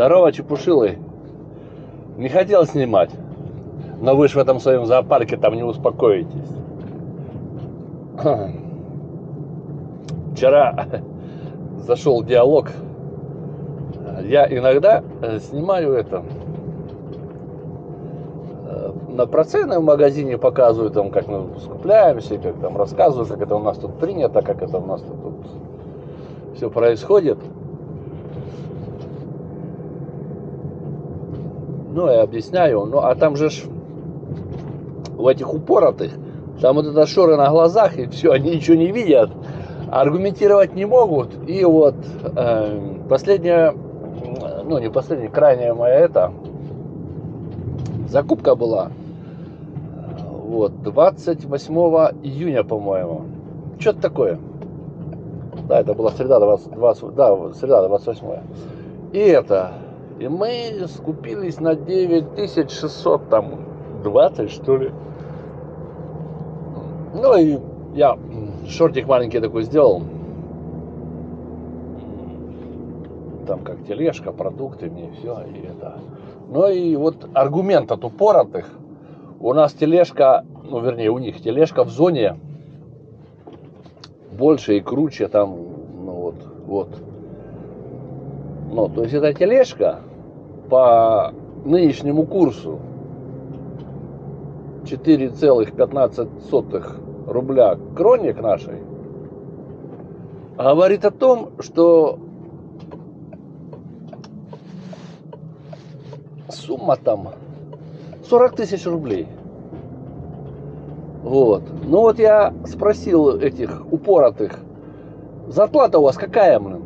Здорово, чепушилы. Не хотел снимать, но вы ж в этом своем зоопарке там не успокоитесь. Вчера зашел диалог. Я иногда снимаю это. На процены в магазине показывают, там, как мы скупляемся, как там рассказывают, как это у нас тут принято, как это у нас тут все происходит. Ну, я объясняю. Ну, а там же ж в этих упоротых, там вот это шоры на глазах, и все, они ничего не видят, аргументировать не могут. И вот последняя, ну, не последняя, крайняя моя это закупка была. Вот, 28 июня, по-моему. Что-то такое. Да, это была среда, 20, да, среда 28. И мы скупились на 9620, что ли. Ну, и я шортик маленький такой сделал. Там как тележка, продукты мне, все, и это. Ну, и вот аргумент от упоротых. У нас тележка, ну, вернее, у них тележка в зоне больше и круче, там, ну, вот. Ну, то есть эта тележка по нынешнему курсу 4,15 рубля кроник нашей говорит о том, что сумма там 40 тысяч рублей. Вот. Ну вот я спросил этих упоротых, зарплата у вас какая, блин?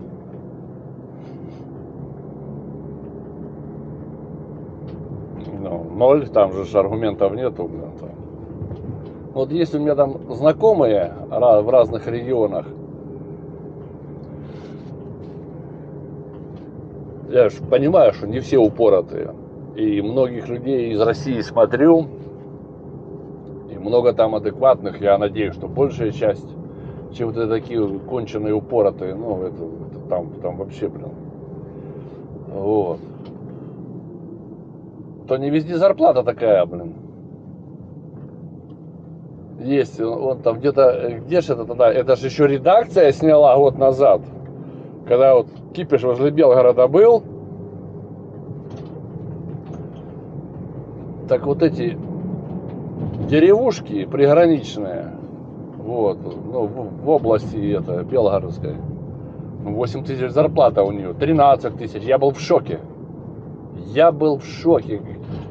Ну, 0, там же аргументов нету, блин. Там. Вот если у меня там знакомые в разных регионах, я же понимаю, что не все упоротые. И многих людей из России смотрю, и много там адекватных, я надеюсь, что большая часть, чем вот такие конченые упоротые, ну, это там вообще, блин, вот. То не везде зарплата такая, блин. Есть, он там где-то, где же это тогда, это же еще редакция сняла год назад, когда вот кипиш возле Белгорода был. Так вот эти деревушки приграничные, вот, ну, в области это, Белгородской, 8 тысяч зарплата у нее, 13 тысяч, я был в шоке.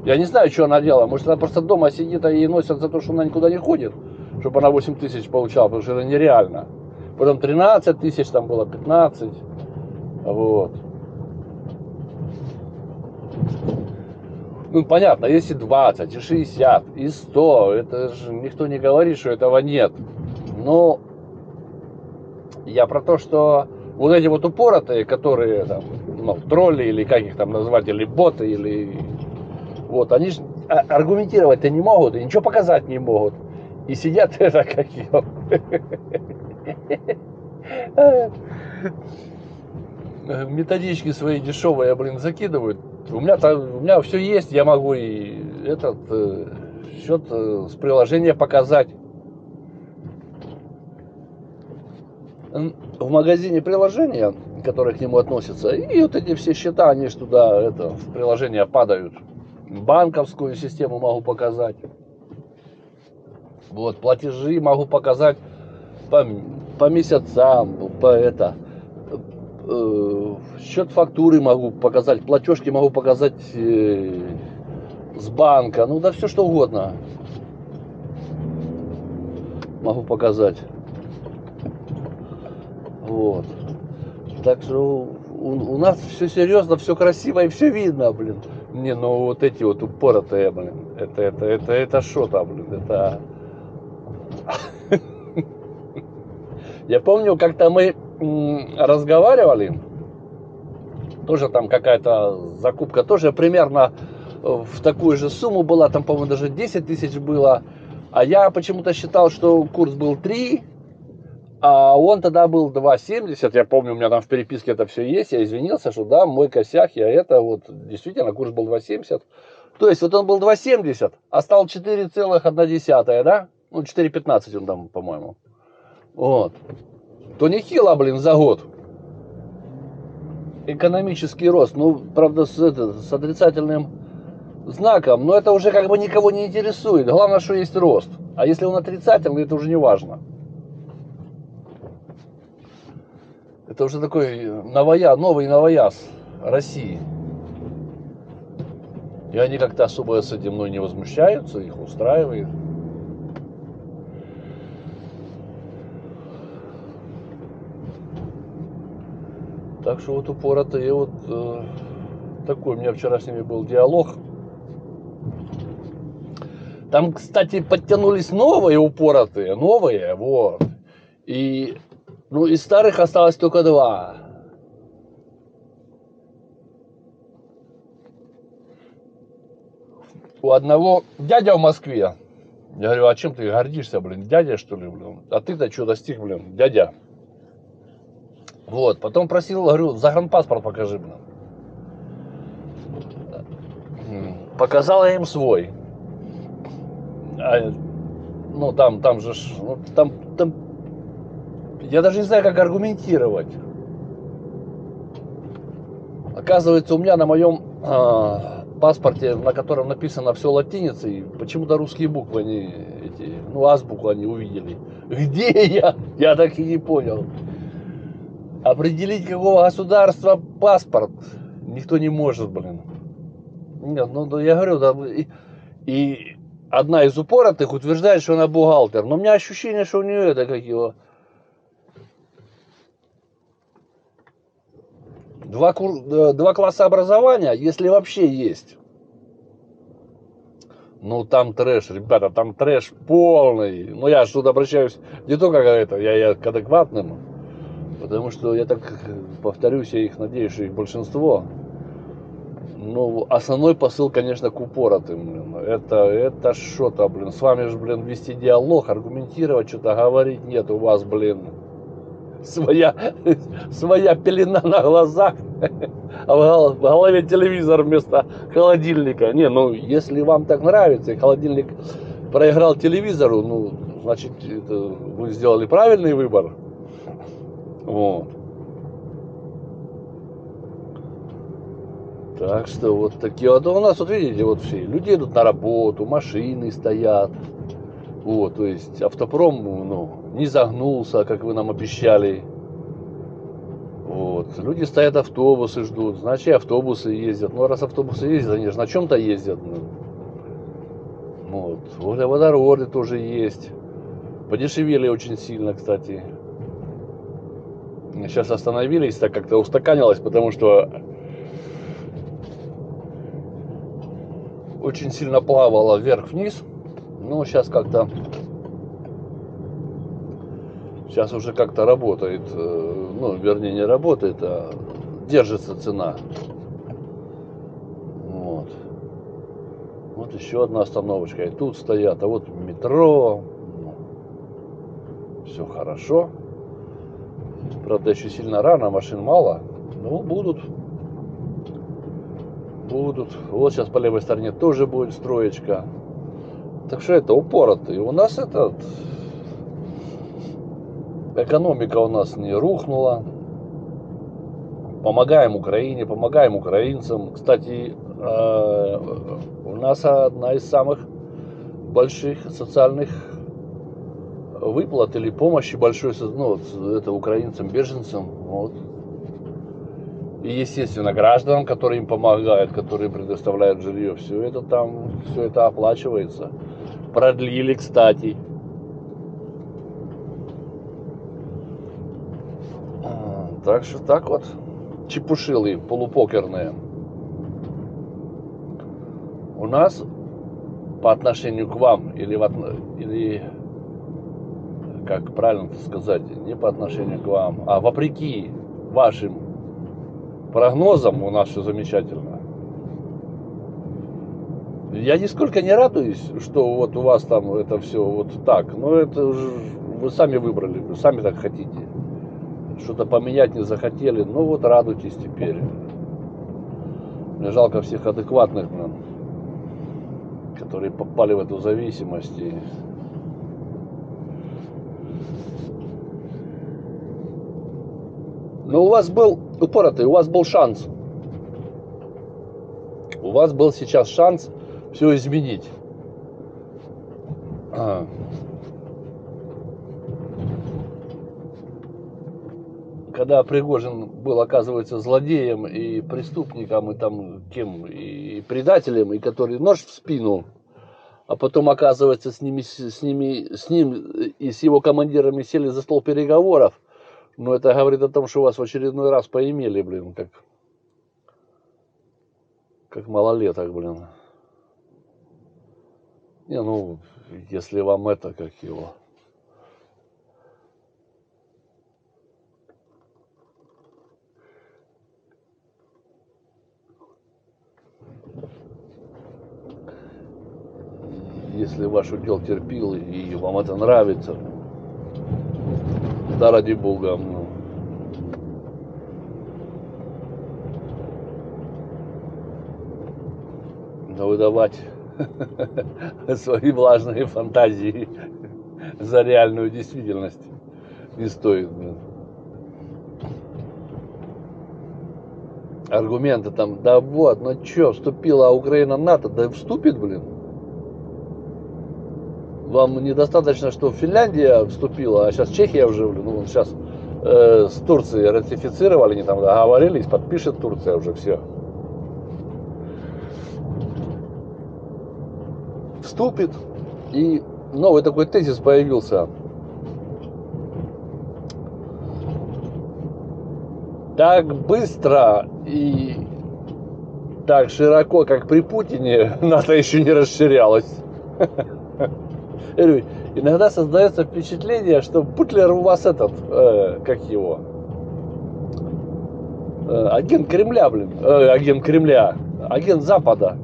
Я не знаю, что она делала, может она просто дома сидит, а ей носят за то, что она никуда не ходит, чтобы она 8 тысяч получала, потому что это нереально. Потом 13 тысяч, там было 15, вот. Ну, понятно, если 20, и 60, и 100, это же никто не говорит, что этого нет. Но я про то, что вот эти вот упоротые, которые там, ну, тролли, или как их там назвать, или боты, или... Вот, они же аргументировать-то не могут, и ничего показать не могут. И сидят это как его... Методички свои дешевые, блин, закидывают. У меня все есть, я могу и этот счет с приложения показать. В магазине приложения, которые к нему относятся, и вот эти все счета, они ж туда в приложение падают. Банковскую систему могу показать. Вот, платежи могу показать по месяцам, счет фактуры могу показать, платежки могу показать с банка, ну да все что угодно могу показать. Вот. Так что у нас все серьезно, все красиво и все видно, блин. Не, ну вот эти вот упоротые, блин, это что-то, блин, это... Я помню, как-то мы разговаривали, тоже там какая-то закупка, тоже примерно в такую же сумму была, там, по-моему, даже 10 тысяч было, а я почему-то считал, что курс был 3, А он тогда был 2,70, я помню, у меня там в переписке это все есть, я извинился, что да, мой косяк, я это вот, действительно, курс был 2,70. То есть вот он был 2,70, а стал 4,1, да? Ну, 4,15 он там, по-моему. Вот. То нехило, блин, за год. Экономический рост. Ну, правда, с отрицательным знаком, но это уже как бы никого не интересует. Главное, что есть рост. А если он отрицательный, это уже не важно. Это уже такой новый новояз России. И они как-то особо с этим мной не возмущаются, их устраивает. Так что вот упоротые вот такой у меня вчера с ними был диалог. Там, кстати, подтянулись новые упоротые, новые, вот. И, ну, из старых осталось только 2. У одного дядя в Москве. Я говорю, а чем ты гордишься, блин, дядя, что ли, блин? А ты-то что достиг, блин, дядя? Вот, потом просил, говорю, загранпаспорт покажи, блин. Показал я им свой. Ну, там же, ну, там, я даже не знаю, как аргументировать. Оказывается, у меня на моем паспорте, на котором написано все латиницей, почему-то русские буквы, они, эти, ну, азбуку они увидели. Где я? Я так и не понял. Определить, какого государства паспорт никто не может, блин. Нет, ну, я говорю, да, и одна из упоротых утверждает, что она бухгалтер. Но у меня ощущение, что у нее это как его... Два класса образования, если вообще есть. Ну, там трэш, ребята, там трэш полный. Ну, я тут обращаюсь не только к это, я к адекватным. Потому что я так повторюсь, я их надеюсь, что их большинство. Ну, основной посыл, конечно, к упоротым, блин. Это что-то, блин. С вами же, блин, вести диалог, аргументировать, что-то говорить нет. У вас, блин, своя пелена на глазах, а в голове телевизор вместо холодильника. Не, ну, если вам так нравится, и холодильник проиграл телевизору, ну, значит, это вы сделали правильный выбор. Вот. Так что вот такие вот у нас, вот видите, вот все люди идут на работу, машины стоят. Вот, то есть автопром, ну, не загнулся, как вы нам обещали. Вот. Люди стоят, автобусы ждут, значит, и автобусы ездят. Ну, раз автобусы ездят, они же на чем-то ездят. Ну. Вот. Водороды тоже есть. Подешевели очень сильно, кстати. Сейчас остановились, так как-то устаканилось, потому что очень сильно плавало вверх-вниз. Ну, сейчас как-то... Сейчас уже как-то работает, ну, вернее, не работает, а держится цена. Вот. Вот еще одна остановочка. И тут стоят, а вот метро. Все хорошо. Правда, еще сильно рано, машин мало. Ну, будут. Вот сейчас по левой стороне тоже будет строечка. Так что это упоротый. У нас этот... Экономика у нас не рухнула. Помогаем Украине, помогаем украинцам. Кстати, у нас одна из самых больших социальных выплат или помощи большой, ну, это украинцам, беженцам. Вот. И, естественно, гражданам, которые им помогают, которые предоставляют жилье, все это оплачивается. Продлили, кстати. Так что так вот, чепушилы полупокерные. У нас по отношению к вам, или как правильно сказать, не по отношению к вам, а вопреки вашим прогнозам у нас все замечательно. Я нисколько не радуюсь, что вот у вас там это все вот так, но это вы сами выбрали, вы сами так хотите. Что-то поменять не захотели, ну вот радуйтесь теперь. Мне жалко всех адекватных, которые попали в эту зависимость. Но у вас был, упоротый, у вас был шанс. У вас был сейчас шанс все изменить. Когда Пригожин был, оказывается, злодеем и преступником, и там кем, и предателем, и который нож в спину, а потом, оказывается, с ним и с его командирами сели за стол переговоров, но это говорит о том, что вас в очередной раз поимели, блин, как малолеток, блин. Не, ну, если вам это, как его... Если ваш удел терпил и вам это нравится, да ради бога, но выдавать свои влажные фантазии за реальную действительность не стоит. Аргументы там, да вот, ну чё, вступила Украина в НАТО, да вступит, блин. Вам недостаточно, что Финляндия вступила, а сейчас Чехия уже, блин, ну сейчас с Турцией ратифицировали, они там договорились, подпишет Турция уже все. Вступит, и новый такой тезис появился. Так быстро и так широко, как при Путине, НАТО еще не расширялось. Иногда создается впечатление, что Путлер у вас этот, как его, агент Кремля, блин, агент Кремля, агент Запада.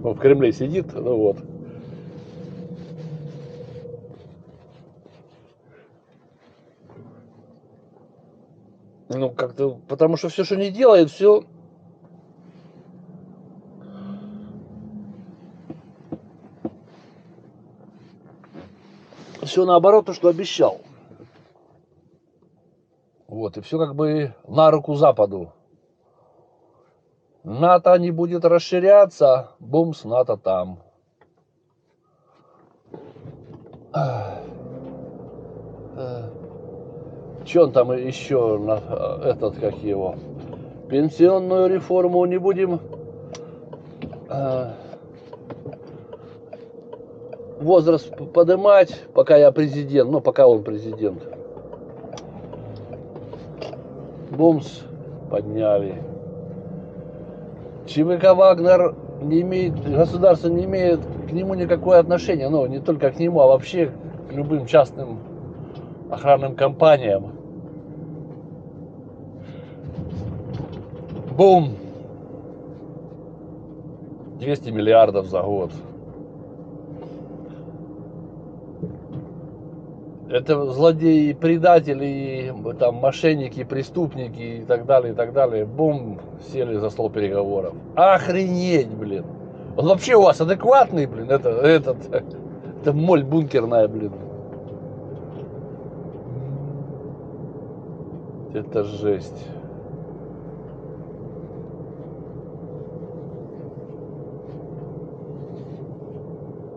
Он в Кремле сидит, ну вот. Ну, как-то, потому что все, что не делает, все наоборот, то, что обещал. Вот, и все как бы на руку Западу. НАТО не будет расширяться, бумс, НАТО там. Че он там еще, этот, как его, пенсионную реформу не будем, возраст поднимать, пока я президент, ну, пока он президент. Бумс, подняли. ЧВК Вагнер не имеет, государство не имеет к нему никакое отношение, ну, не только к нему, а вообще к любым частным охранным компаниям. Бум! 200 миллиардов за год. Это злодеи, предатели, там, мошенники, преступники и так далее, бум, сели за стол переговоров. Охренеть, блин. Он вообще у вас адекватный, блин, это моль бункерная, блин. Это жесть.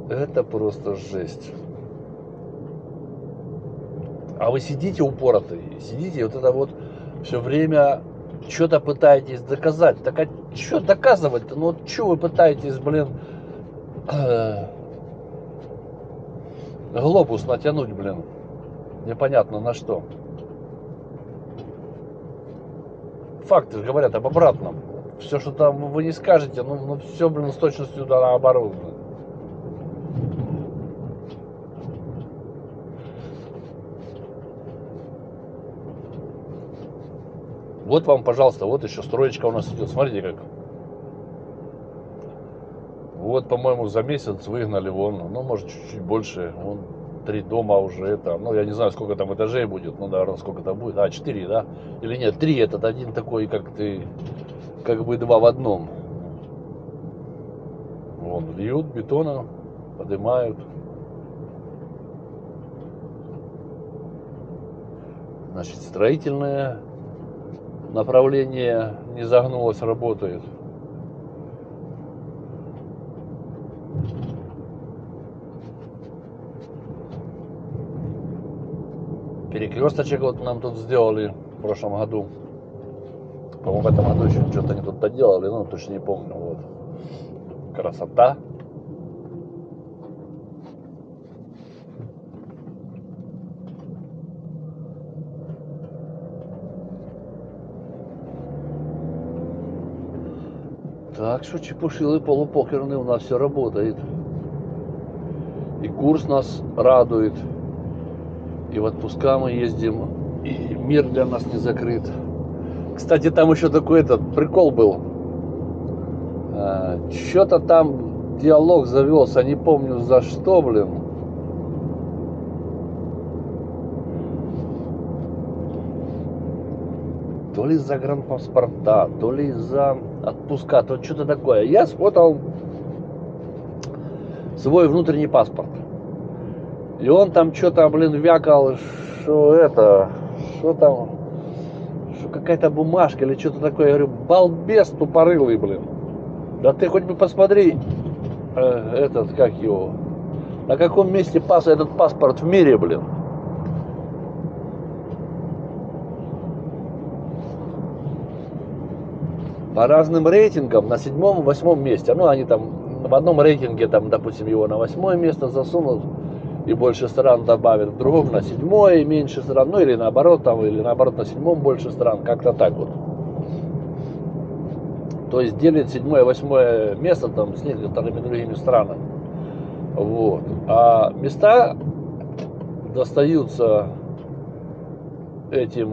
Это просто жесть. А вы сидите упоротые, сидите вот это вот все время что-то пытаетесь доказать. Так а что доказывать-то? Ну вот что вы пытаетесь, блин, глобус натянуть, блин? Непонятно на что. Факты же говорят об обратном. Все, что там вы не скажете, ну все, блин, с точностью наоборот, блин. Вот вам, пожалуйста, вот еще строечка у нас идет. Смотрите как. Вот, по-моему, за месяц выгнали вон, ну, может, чуть-чуть больше. Вон 3 дома уже это. Ну, я не знаю, сколько там этажей будет. Ну, наверное, сколько там будет. А, 4, да? Или нет, 3, этот один такой, как ты, как бы 2 в одном. Вон, льют бетоном, поднимают. Значит, строительное направление не загнулось, работает. Перекресточек вот нам тут сделали в прошлом году. По-моему, в этом году еще что-то они тут доделали, ну, точно не помню. Вот. Красота. Так что чепушилы полупокерные у нас все работает. И курс нас радует. И в отпуска мы ездим. И мир для нас не закрыт. Кстати, там еще такой этот прикол был. Что-то там диалог завелся, не помню за что, блин. То ли за загранпаспорта, то ли за отпуска, то что-то такое. Я сфотал свой внутренний паспорт. И он там что-то, блин, вякал, что это, что там, что какая-то бумажка или что-то такое. Я говорю, балбес тупорылый, блин. Да ты хоть бы посмотри, этот, как его, на каком месте этот паспорт в мире, блин. По разным рейтингам на 7-8 месте. Ну, они там в одном рейтинге, там, допустим, его на 8 место засунут и больше стран добавят, в другом на 7 и меньше стран, ну, или наоборот, там, или наоборот на 7 больше стран, как-то так вот. То есть делит 7-8 место там с некоторыми другими странами. Вот. А места достаются этим,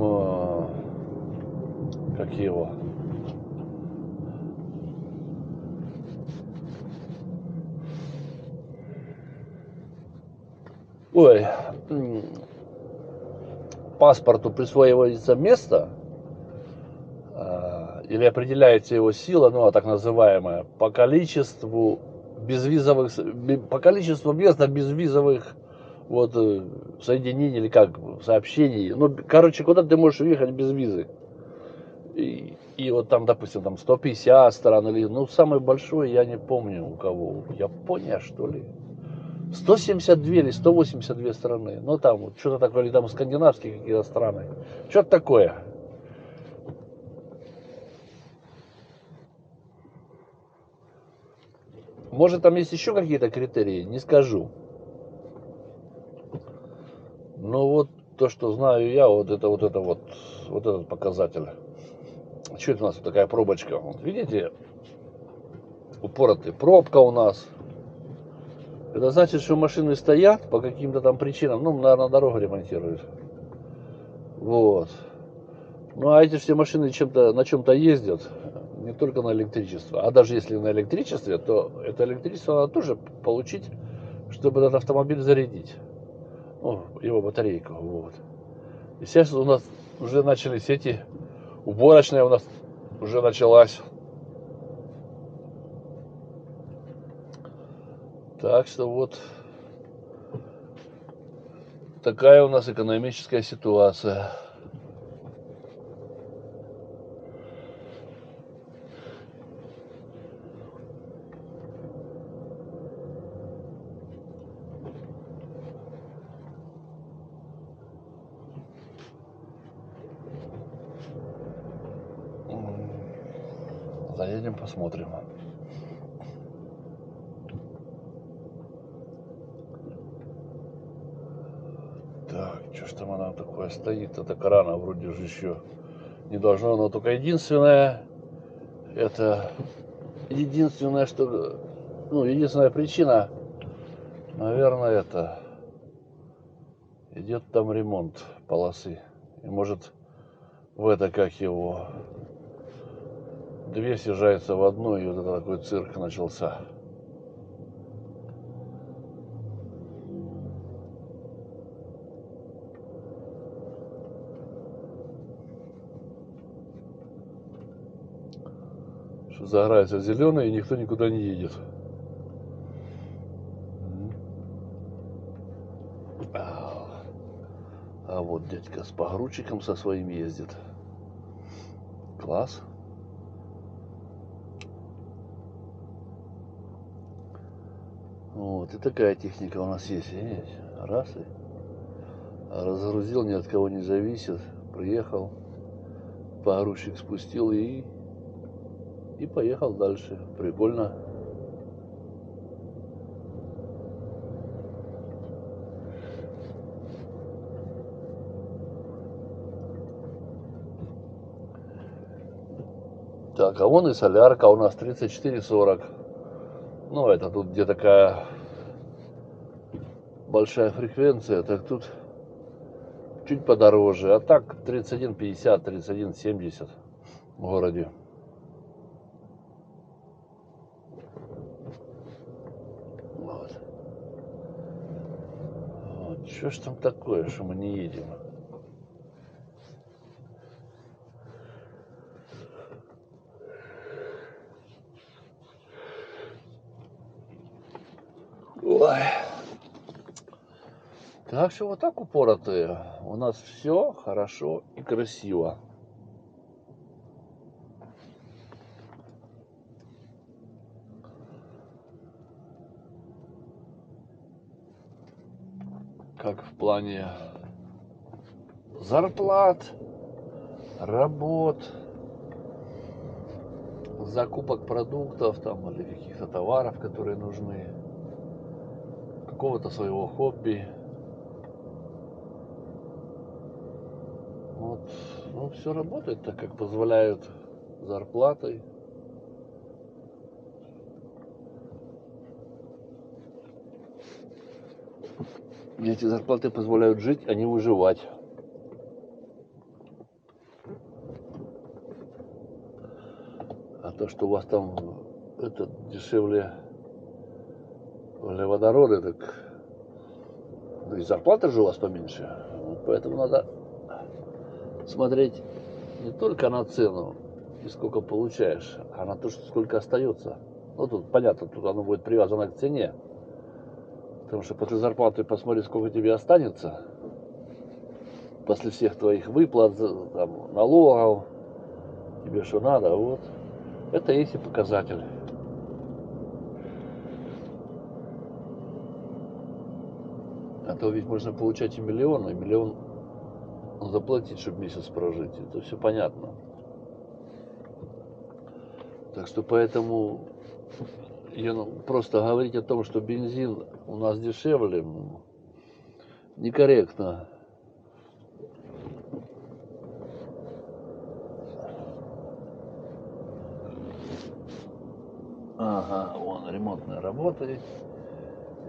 как его, ой, паспорту присваивается место или определяется его сила, ну, а так называемая, по количеству безвизовых, по количеству мест на безвизовых вот соединений или как сообщений. Ну, короче, куда ты можешь уехать без визы. И вот там, допустим, там 150 стран или, ну, самый большой, я не помню у кого, Япония, что ли. 172 или 182 страны. Ну, там вот что-то такое, или там скандинавские какие-то страны. Что-то такое. Может, там есть еще какие-то критерии, не скажу. Но вот то, что знаю я, вот этот показатель. Что это у нас вот такая пробочка? Вот, видите, упоротая пробка у нас. Это значит, что машины стоят по каким-то там причинам. Ну, наверное, дорогу ремонтируют. Вот. Ну, а эти все машины на чем-то ездят. Не только на электричество. А даже если на электричестве, то это электричество надо тоже получить, чтобы этот автомобиль зарядить. Ну, его батарейку. Вот. И сейчас у нас уже начались уборочная у нас уже началась. Так что вот такая у нас экономическая ситуация. Заедем, посмотрим. Так, что ж там она такое стоит? Это крана вроде же еще не должно. Но только единственное, что, ну, единственная причина, наверное, это идет там ремонт полосы. И может в это, как его, две съезжаются в одну, и вот это такой цирк начался. Загорается зеленый, и никто никуда не едет. А вот дядька с погрузчиком со своим ездит. Класс. Вот, и такая техника у нас есть. Видите? Раз и разгрузил, ни от кого не зависит. Приехал, погрузчик спустил и поехал дальше. Прикольно. Так, а вон и солярка у нас 34,40. Ну, это тут где такая большая фреквенция, так тут чуть подороже. А так 31,50, 31,70 в городе. Вот. Вот. Что ж там такое, что мы не едем? Ой. Так что вот так упоротые. У нас все хорошо и красиво. Как в плане зарплат, работ, закупок продуктов там или каких-то товаров, которые нужны, какого-то своего хобби. Вот, ну, все работает так, как позволяют зарплаты. И эти зарплаты позволяют жить, а не выживать. А то, что у вас там это дешевле водороды, так ну и зарплата же у вас поменьше. Вот поэтому надо смотреть не только на цену и сколько получаешь, а на то, что сколько остается. Ну, тут понятно, тут оно будет привязано к цене. Потому что после зарплаты посмотри, сколько тебе останется. После всех твоих выплат, там, налогов, тебе что надо, вот. Это и есть и показатель. А то ведь можно получать и миллион заплатить, чтобы месяц прожить. Это все понятно. Так что поэтому просто говорить о том, что бензин у нас дешевле, некорректно. Ага, вон ремонтная работа.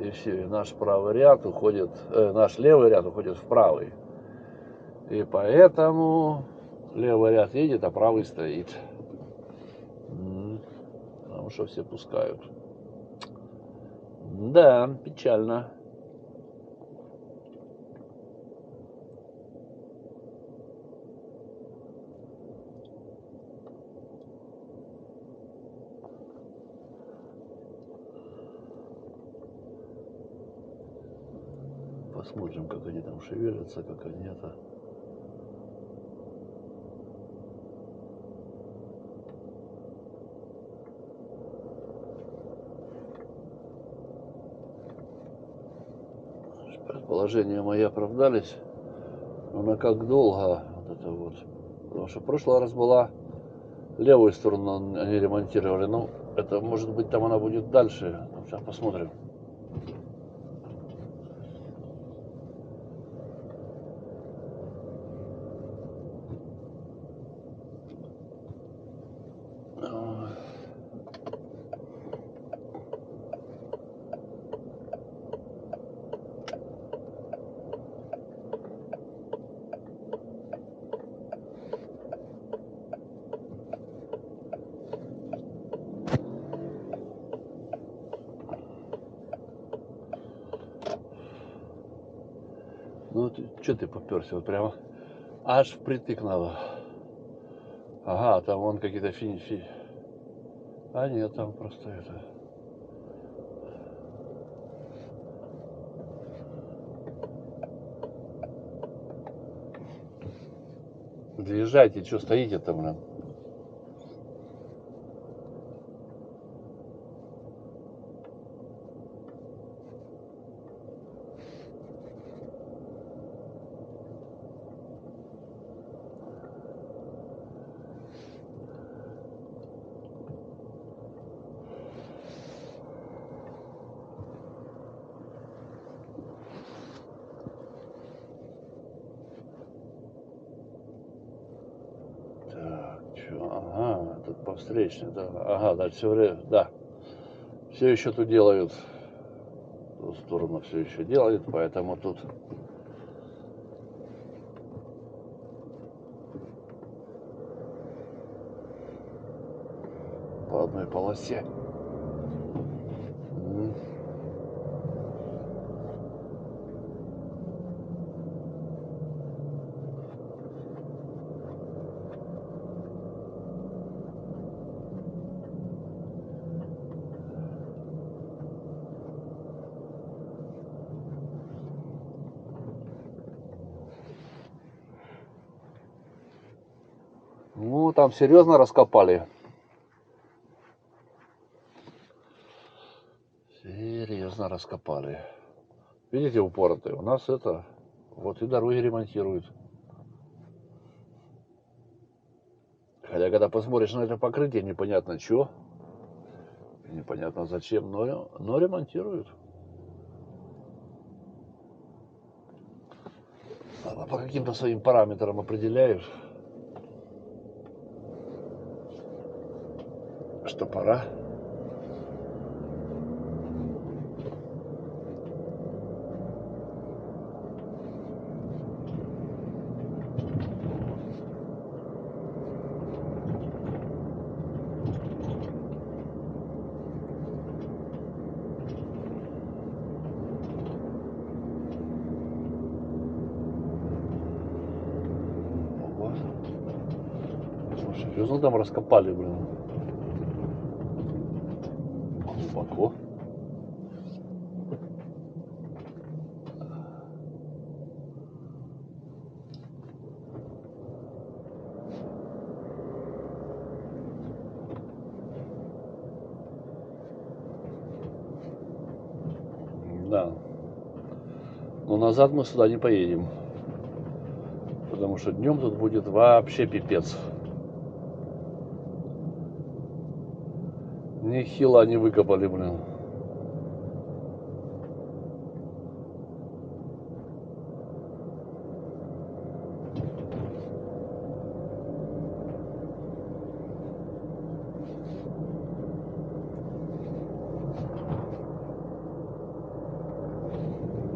И все, и наш правый ряд уходит, наш левый ряд уходит в правый. И поэтому левый ряд едет, а правый стоит. Потому что все пускают. Да, печально. Посмотрим, как они там шевелятся, как они это. Предположения мои оправдались. Но на как долго вот это вот. Потому что в прошлый раз была левую сторону они ремонтировали. Ну, это может быть там она будет дальше. Сейчас посмотрим. Ну, что ты поперся? Вот прямо аж впритык надо. Ага, там вон какие-то А нет, там просто это... Заезжайте, что стоите-то, блин? Так, что? Ага, тут по встречной, да. Ага, да, все время, да. Все еще тут делают. В ту сторону все еще делают, поэтому тут по одной полосе. Ну, там серьезно раскопали. Серьезно раскопали. Видите, упоротые. У нас это, вот и дороги ремонтируют. Хотя, когда посмотришь на это покрытие, непонятно что, непонятно зачем, но ремонтируют. По каким-то своим параметрам определяют, что пора. Вот. Слушай, серьезно там раскопали, блин. Глубоко. Да. Но назад мы сюда не поедем. Потому что днем тут будет вообще пипец. Нехило они выкопали, блин.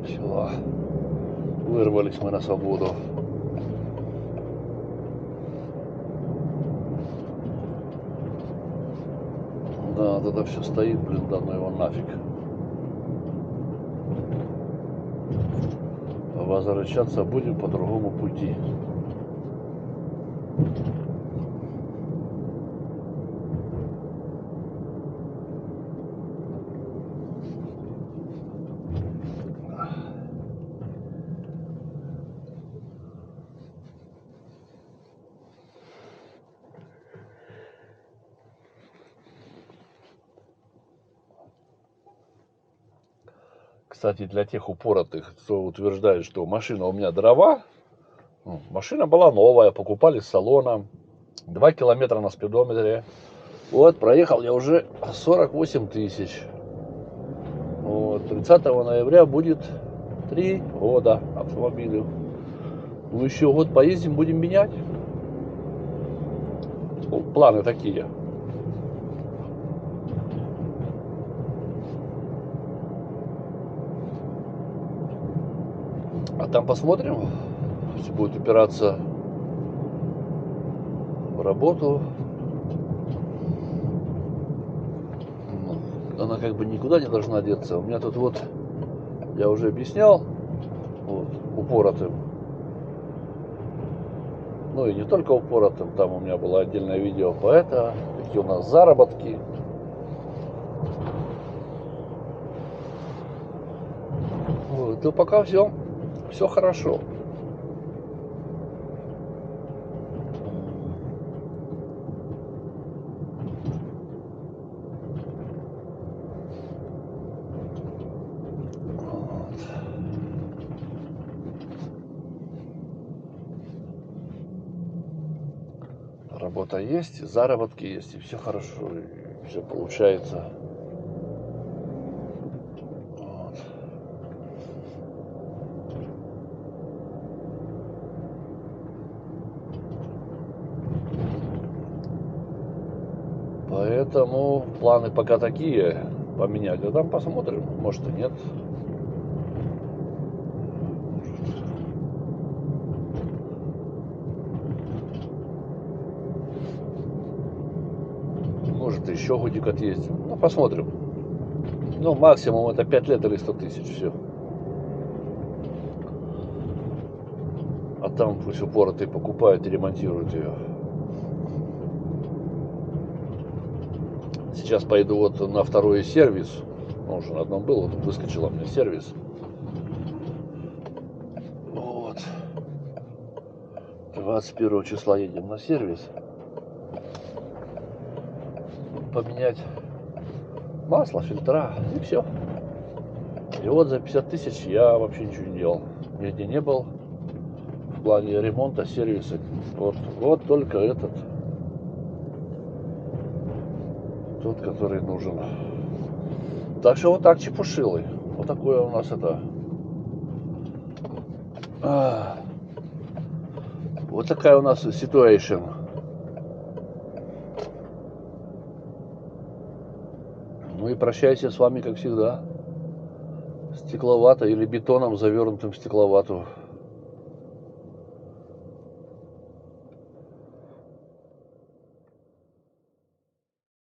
Все. Вырвались мы на свободу. Да, вот это все стоит, блин, да ну его нафиг. Возвращаться будем по другому пути. Кстати, для тех упоротых, кто утверждает, что машина у меня дрова, машина была новая, покупали с салона, 2 километра на спидометре. Вот, проехал я уже 48 тысяч. Вот, 30 ноября будет 3 года автомобилю. Ну, еще год поездим, будем менять. Ну, планы такие. А там посмотрим, если будет упираться в работу. Она как бы никуда не должна деться. У меня тут вот, я уже объяснял, вот, упоротым. Ну и не только упоротым, там у меня было отдельное видео по это, какие у нас заработки. Вот, то пока все хорошо. Вот. Работа есть, заработки есть, и все хорошо, и все получается. Вот. Поэтому планы пока такие, поменять. А там посмотрим, может и нет. Может еще годик отъездим. Ну, посмотрим. Ну, максимум это 5 лет или 100 тысяч, все. А там пусть упоротые покупают и ремонтируют ее. Сейчас пойду вот на второй сервис. Ну, уже на одном был, вот выскочила мне сервис. Вот. 21 числа едем на сервис. Поменять масло, фильтра и все. И вот за 50 тысяч я вообще ничего не делал. Нигде не был. В плане ремонта, сервиса. Вот только этот. Тот, который нужен. Так что вот так чепушилы. Вот такое у нас это. Вот такая у нас ситуация. Ну и прощайся с вами, как всегда. Стекловато или бетоном, завернутым в стекловату.